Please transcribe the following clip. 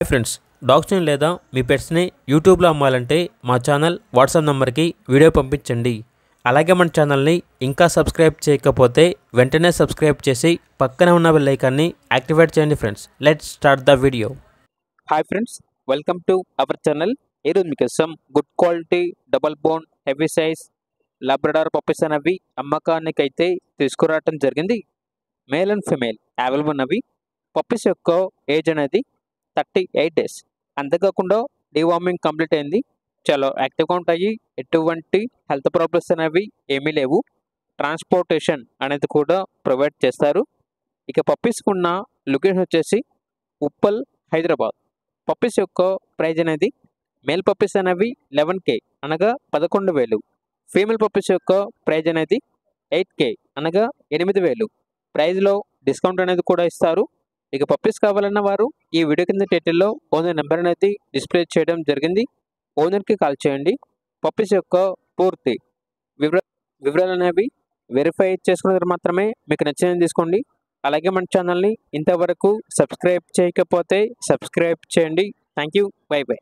Friends, డాగ్స్ని లేదా మీ పెట్స్ని యూట్యూబ్లో అమ్మాలంటే మా ఛానల్ వాట్సాప్ నెంబర్కి వీడియో పంపించండి. అలాగే మన ఛానల్ని ఇంకా సబ్స్క్రైబ్ చేయకపోతే వెంటనే సబ్స్క్రైబ్ చేసి పక్కనే ఉన్న బెల్ ఐకాన్ని యాక్టివేట్ చేయండి. Friends, let's start the video. Hi friends, welcome to our channel. ఈరోజు మీకోసం good quality double bone heavy size Labrador puppies అనేవి అమ్మకానికి అయితే తీసుకురావటం జరిగింది. మేల్ అండ్ ఫిమేల్ అవైలబుల్ ఉన్నవి. పప్పీస్ యొక్క ఏజ్ అనేది 38 days. అంతేకాకుండా డీవార్మింగ్ కంప్లీట్ అయింది. చాలా యాక్టివ్గా ఉంటాయి. ఎటువంటి హెల్త్ ప్రాబ్లమ్స్ అనేవి ఏమీ లేవు. ట్రాన్స్పోర్టేషన్ అనేది కూడా ప్రొవైడ్ చేస్తారు. ఇక పప్పీస్కి ఉన్న లొకేషన్ వచ్చేసి ఉప్పల్, హైదరాబాద్. పప్పీస్ యొక్క ప్రైజ్ అనేది మేల్ పప్పీస్ అనేవి 11K అనగా 11,000. ఫీమేల్ పప్పీస్ యొక్క ప్రైజ్ అనేది 8K అనగా 8,000. ప్రైజ్లో డిస్కౌంట్ అనేది కూడా ఇస్తారు. ఇక పప్పీస్ కావాలన్న వారు ఈ వీడియో కింద టైటిల్లో ఓనర్ నెంబర్ అనేది డిస్ప్లే చేయడం జరిగింది. ఓనర్కి కాల్ చేయండి. పప్పీస్ యొక్క పూర్తి వివరాలు అనేవి వెరిఫై చేసుకున్న మాత్రమే మీకు నచ్చినది తీసుకోండి. అలాగే మన ఛానల్ని ఇంతవరకు సబ్స్క్రైబ్ చేయకపోతే సబ్స్క్రైబ్ చేయండి. Thank you. By by.